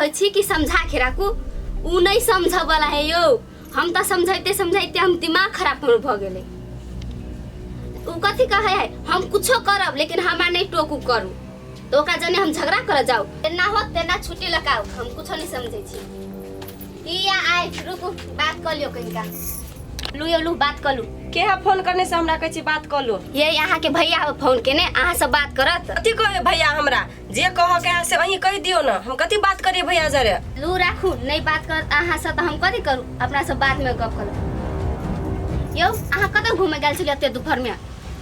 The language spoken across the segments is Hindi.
कहे छी कि समझा के राखू उ नहीं समझ वाला है यो। हम तो समझाइते समझाइते हम दिमाग खराब हो भ गेले। उ कथी कहे है हम कुछो करब लेकिन हमार नहीं टोकू करू तो ओकरा जने हम झगड़ा कर जाऊ तेना हो तेना छुट्टी लगाओ हम कुछो नहीं समझे छी। ई या आइ रुकू बात कर लियो कनिका लू बात कर लू के है फोन करने से हमरा कहै छी बात कर लो। ये यहाँ के भैया फोन केने अहाँ से बात करत कथी कहे भैया हमरा जे कह के से वही कह दियो ना हम कथी बात करिए भैया जरे। लू राखू नहीं बात कर अहाँ से तो हम कथी करू अपना से बाद में गप कर। यो अहाँ कतौ घूमे गेल छलिए एते दोपहर में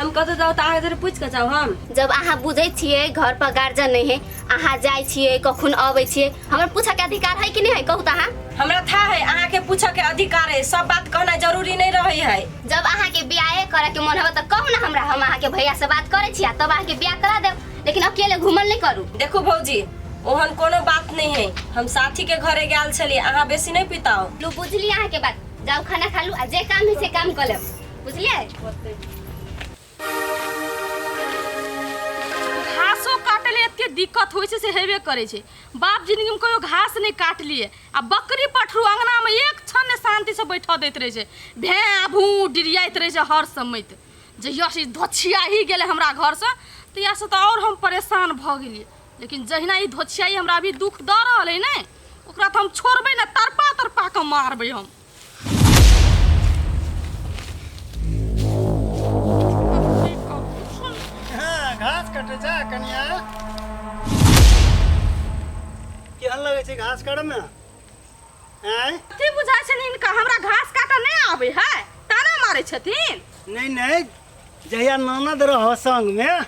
हम कतौ जाऊ त अहाँ जरे पूछ के जाऊ। हम जब अहाँ बुझे छिए घर पर गार्जियन नहीं है अहाँ जाय छिए कखुन आवे छिए हमर पूछे के अधिकार है कि नहीं है कहू त अहाँ हमरा था है अहाँ के पूछे के अधिकार है सब बात कहना जरूरी नहीं रही है। जब अहाँ के ब्याह करे के मन हो त कहू ना हमरा हम अहाँ के भैया से बात करे छिया तब अहाँ के ब्याह करा देब लेकिन अकेले घूमल नहीं करू। देखो भौजी ओहन कोनो बात नहीं है हम साथी के घरे गेल छलिए अहाँ बेसी नहीं पिताओ। लू बुझली अहाँ के बात जाओ खाना खा लू आ जे काम है से काम कर लेब बुझलिए। घासो काटे ले एते दिक्कत होय से हेबे करे छे। बाप जिंदगी में कोई घास नहीं काट लिए आ बकरी पठरू अंगना में एक क्षण शांति से बैठा देत रहे छे भैं भू डिरियाइत रहे छे हर समय। जहिया से धोछिया ही गेले हमरा घर से तहिया से तो और हम परेशान भ गेलिए लेकिन जहिना ई धोछियाई हमरा अभी दुख द रहल है ने ओकरा तो हम छोड़बे ना तरपा तरपा के मारबे हम। घास काटे जा कनिया केहन लगे छै घास काटे में हैं की बुझाय छै इनका हमरा घास काटा नहीं आवे है ताना मारे छथिन। नहीं जहिया ननद रह संग में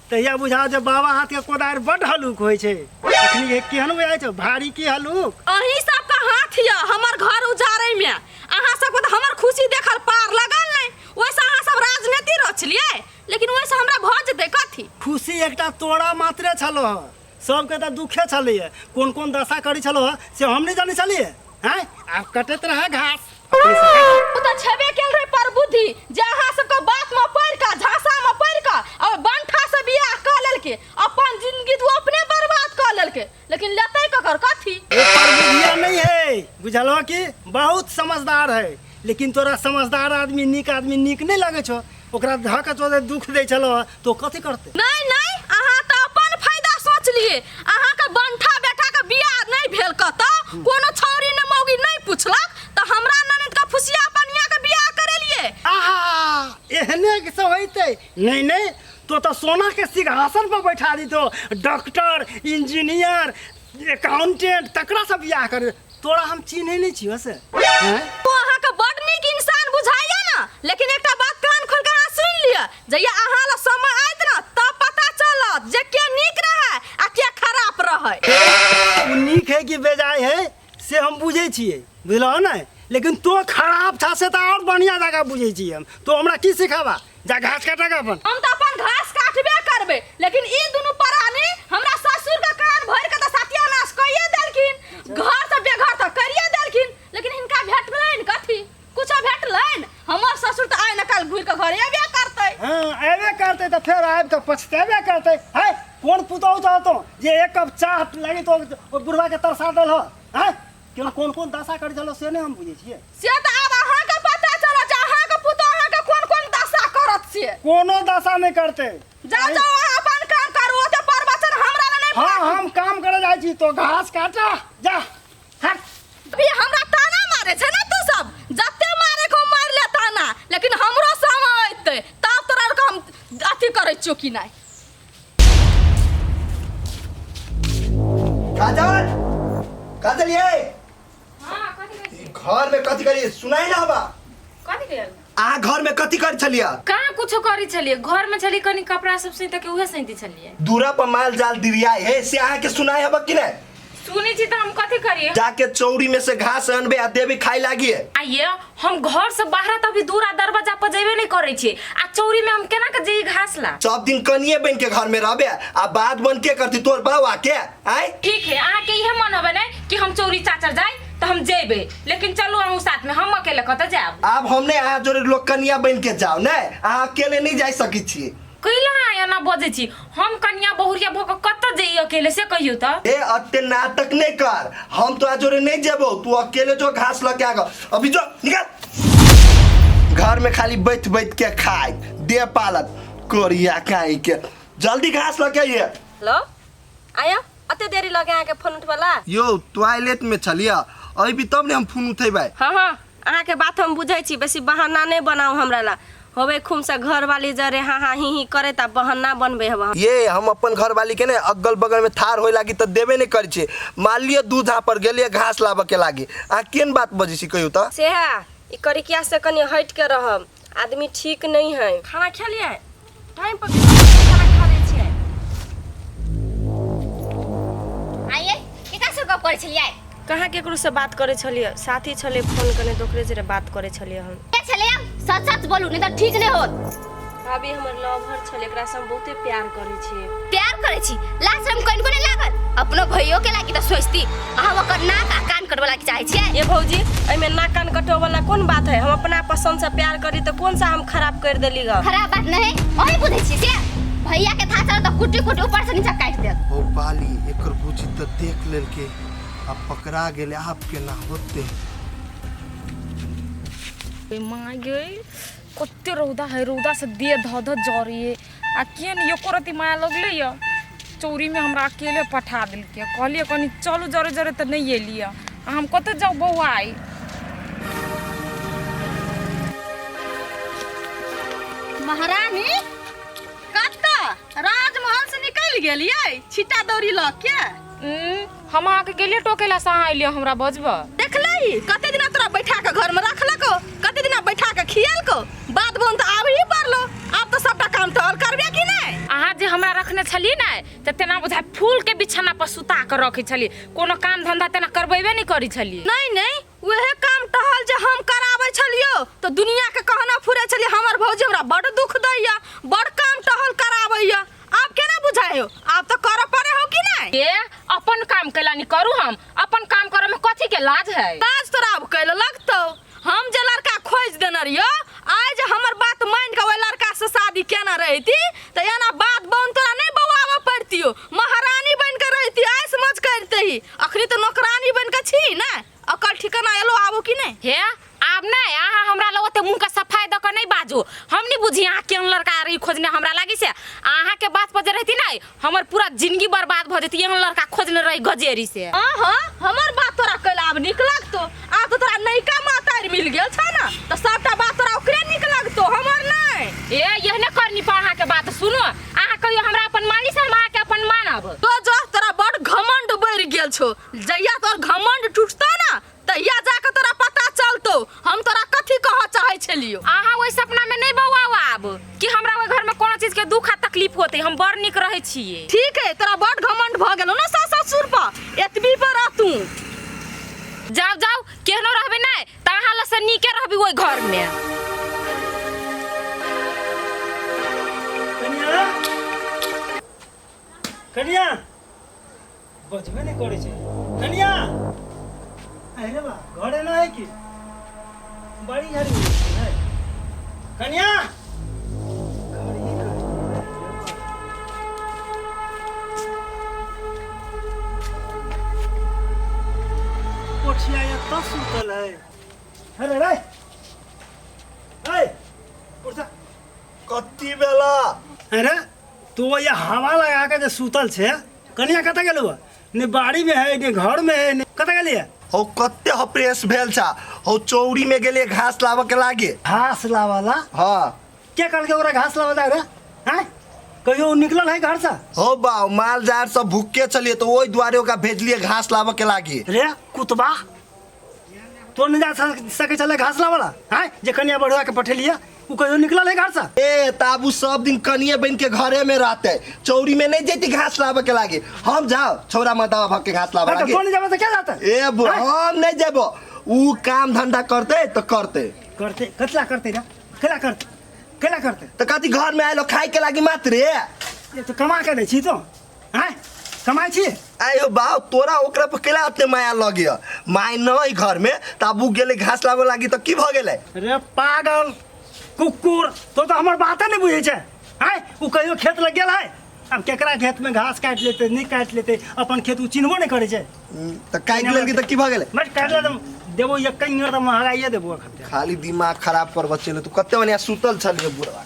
तहिया बुझा जे बाबा हाथ के कोदार बड हलुक होय छै अखनी केहन बुझाय छै भारी की हलुक। अही सबका हाथ या हमर घर उजारे में अहाँ सबको तो हमर खुशी देखल पार लगल नहीं वैसे अहाँ सब राजनीति रचलिए लेकिन वैसे हमरा भ जते कथी खुशी एकटा तोड़ा मात्रे छलो सबके त दुखे छलिए कोन कोन दशा करी छलो से हम नहीं जाने छलिए हैं आप कटत रहा घास उ त छबे केल रे पर बुद्धि जे अहाँ सबके बात में पड़ का झांसा में पड़ का और बंठा से बियाह क लेलके अपन जिंदगी तो अपने बर्बाद क लेलके लेकिन लेतै ककर कथी पर बुद्धिया नहीं है बुझलो कि बहुत समझदार है लेकिन तोरा समझदार आदमी नीक नहीं लगे छो ओकरा धक चोदे दुख दे चलो तो कथी करते। नहीं अहाँ त अपन फायदा सोच लिए अहाँ के बंठा बेटा के बियाह नहीं भेल कत कोनो छौरी ने मौगी नहीं पूछलक त हमरा ननद का फुसिया पनिया के बियाह करे लिए आहा एहने के सब होइते नहीं तो सोना के सिंहासन पर बैठा दी तो डॉक्टर इंजीनियर अकाउंटेंट तकरा सब बियाह करे तोरा हम चिन्हे नहीं छियो से हैं तो अहाँ के बड नीक इंसान बुझाइया ना लेकिन एकटा बात कान खोल के अहाँ सुन लिया जइया अहाँ ला समय आइत ना तब पता चलत जे के नीक रहे आ के खराब रहे। उ नीक है कि बेजाय है से हम बुझे छिए बुझलो ना लेकिन तो खराब था से तो और बढ़िया जगह बुझे छिए हम तो हमरा की सिखावा जा घास काटे का अपन हम तो अपन घास काटबे करबे लेकिन ई दुनु परानी हमरा ससुर का कान भर के तो सत्यानाश कइए देलखिन घर से बेघर तो करिए देलखिन लेकिन इनका भेटलैन कथी कुछ भेटलैन हमर ससुर तो आइ न काल घुर के घर एबे करतै। हां एबे करतै तो फिर आब के पछतेबे करतै है कौन पुतौ चाहतो जे एक कप चाह लगी तो बुढ़वा के तरसा देल हो हैं केना कौन दशा कर चलो से ने हम बुझे छिए से त अब अहाँ के पता चलो जे अहाँ के पुतो अहाँ के कोन दशा करत से कोनो दशा नहीं करते जाओ अहाँ अपन काम करू ओते प्रवचन हमरा ले नहीं। हां हम काम करे जाय छी तो घास काटा जा हट अभी हमरा ताना मारे छै ना तू सब जत्ते मारे को मार ले ताना लेकिन हमरो समय अइते तब तोरा के हम अथी करै छियो कि नहीं। काजल ये हां कथि कहै घर में कथी करी सुनाई ना हवा कथि कहल आ घर में कथी कर छलिया कहाँ कुछो करी छलिए घर में चली कनी कपड़ा सब से तक उहे सही छलिए दूरा पर माल जाल दिरिया है से आहा के सुनाई हवा कि नहीं सुनी छी तो हम कथी करिए जाके चौड़ी में से घास अनबे आ देबे खाई लागी है आइए हम घर से बाहर तभी दूरा दरवाजा पर जेबे नहीं करे छी आ चौरी में हम केना के जे घास ला सब दिन कनिए बन के घर में रहबे आ बात बन के करती तोर बाबा के आय ठीक है आके इहे मन होबे नहीं कि हम चौरी चाचर जाए तो हम जेबे लेकिन चलो हम साथ में हम अकेले कत जाब अब हमने आ जोरे लोग कनिया बन के जाओ ने आ अकेले नहीं जा सकी छी कैला आया ना बजे छी हम कन्या बहुरिया भोक कत जई अकेले से कहियो त ए अत्ते नाटक नहीं कर, हम तो जोरे नहीं जेबो, तू अकेले जो घास लके आगा। अभी जो निकल, घर में खाली बैठ बैठ के खाए दे पालत कोरिया काई के। जल्दी घास लके आइए। हेलो आया अते देरी लगे आके फोन उठवाला। यो टॉयलेट में चलिया, अभी तब ने हम फोन उठेबै। हाँ हाँ अहाँ के बात हम बुझै छी, बेसी बहाना नहीं बनाओ हमरा ला। होवे खूम से घर वाली जरे हाँ हाँ ही करे ता बहाना बनबे हम। ये हम अपन घर वाली के ने अगल बगल में थार होय लागी त देबे नहीं करै छे। मान लियो दूध पर गेलिए घास लाबे के लागी, आ केन बात बजे छी कहियो त। सेहा ई करिकिया से कनी हट के रहम, आदमी ठीक नहीं है। खाना खा लिया टाइम पर खाना खा ले छियै। आइए केकरा से गप करै छलियै? कहाँ केकरो से बात करे छलिए, साथी छले फोन कने दोकरे जरे बात करे छलिए हम। के छलियै? सच सच बोलू नहीं तो ठीक नहीं होत। भाभी हमर लवर छले, एकरा से हम बहुते प्यार करे छी। प्यार करे छी लाज शरम कनिको नहीं लागल? अपनो भइयो के लागी त सोचती अहाँ ओकर नाक आ कान कटवा लागी चाहे छियै? ये भौजी एमे नाक कान कटो वाला कौन बात है? हम अपना पसंद से प्यार करी तो कौन सा हम खराब कर देली ग? खराब बात नहीं ओही बुझै छी से भैया के था चल त कुटी कुटी ऊपर से नीचे काट दे। ओ बाली एकर बुझी त देख लेल के अब पकड़ा गेले, आपके ना होते। माय गई कते रौदा है, रौदा से दे ध ध जरिए आ केन यो करती माया लगले य चौरी में हमरा अकेले पठा दिल के। कहलिए कनी चलू जरे जरे त नहीं एलिया, हम कते जाऊ बौआ आई। महारानी कत्ता राजमहल से निकल गेलियै छिटा दौरी ल के? हम आके गेलिए टोकेला से आइलिए हमरा बजबा। देखलही कते दिना तोरा बैठा के घर में रखलको, कते दिना बैठा के खियालको, बात बोन त आब ही पड़लो। अब तो सबटा काम टहल करबे कि नहीं? अहाँ जे हमरा रखने छली ना त तेना बुझाय फूल के बिछाना पर सुता के रखे छली, कोनो काम धंधा तेना करबेबे नहीं करी छली। नहीं नहीं वहे काम टहल जे हम कराबै छलियो तो दुनिया के कहना फुरे छली हमर भौजी हमरा बड़ दुख दैया, बड़ काम टहल कराबैया। आप केना बुझायो? आप तो कर पड़े हो कि नहीं? ए अपन काम कैलानी करू, हम अपन काम करे में कथी के लाज है? लाज तोरा अब कैले लगतौ। हम जे लड़का खोज देने रहियो आज हमर बात मान के ओइ लड़का से शादी केना रहती त एना बात बन तोरा नहीं बवावा पड़तियो, महारानी बन के रहती, आई समझ करतही। अखनी तो नौकरानी बन के छी ना, अकल ठिकाना एलो आबो कि नहीं? हे आब नहीं अहाँ हमरा लग ओते मुंह का सफाई द के नहीं बाजू। हम नहीं बुझी अहाँ केन लड़का रही खोजने हमरा लागी से। अहाँ के बात पर जे रहती नहीं हमर पूरा जिंदगी बर्बाद भ जती। एहन लड़का खोजने रही गजेरी से। हां हमर बात तोरा कैला अब निक लगतो। आ तो तोरा नैका मातार मिल गेल छ ना त सबटा बात तोरा ओकरे निक लगतो, हमर नहीं। ए यहने करनी पर अहाँ के बात सुनो। अहाँ कहियो हमरा अपन मानी से हम अहाँ के अपन मानब। तो जो तोरा बड़ घमंड बढ़ गेल छो, जइया तोर घमंड टूटता ना तहिया जाके तोरा पता चलतो हम तोरा कथी कह चाहे छलियो। अहाँ ओइ सपना में नहीं बौआवा आब कि हमरा ओइ घर में कोनो चीज के दुख आ तकलीफ होते। हम बड़ निक रहे छिए। ठीक है तोरा बड़ घमंड भ गेलो ना सास ससुर पर, एतबी पर आ तू जाओ जाओ केहनो रहबे नहीं त अहाँ ल से नीके रहबी ओइ घर में। कन्या कन्या बजबे नहीं करे छे। कन्या अरे बा घरे ना है कि बड़ी झाड़ी है कन्या घर ही कर। पोछिया ये तो सुतल है। अरे रे ए उठा कत्ती बेला अरे तू ये हवा लगा के जे सुतल छे कन्या कत गेलु? ने बाड़ी में है ने घर में है, ने कत गेलिए? हो कत्ते हप्रेस भेल छा। हो चौरी में गेले घास लाबे के लागे। घास लावाला? हां क्या करके ओकरा घास लावा जा रे? हैं कहियो निकलल है घर से? हो बा माल जार सब भूखे चलिए तो ओई द्वारे ओका भेजलिए घास लाबे के लागे। रे कुतबा तो नहीं जा सके चले घास लावाला? हैं जे कन्या बढ़वा के पठेलिए उ कहियो निकलल है घर से? ए ताबू सब दिन कनिए बन के घरे में रहते, चौरी में नहीं जेती घास लाबे के लागे। हम जाओ छोरा मतावा भग के घास लाबे लागे। तो नहीं जाबे तो क्या जाता? ए बु हम नहीं जेबो, उ काम धंधा करते तो करते कतला करते रे केला करते तो कथी घर में आइलो खाई के लागी मात्र रे। ये तो कमा के दै छी तो हैं कमाई छी। आयो बाऊ तोरा ओकरा पर केला अते माया लगे माय नहीं घर में ताबू गेले घास लाबे लागी तो की भ गेले? रे पागल कुकुर तो हमर बात नहीं बुझे छे। हैं उ कहियो खेत लग गेल है अब केकरा खेत में घास काट लेते नहीं काट लेते अपन खेत उ चिन्हबो नहीं करे छै तो काटि लेलकै तऽ की भऽ गेलै मत काट ले देबो एक कहीं तो महंगाइए देबो खाली दिमाग खराब कर बच्चे तू कते बढ़िया सुतल छलिए बुढ़वा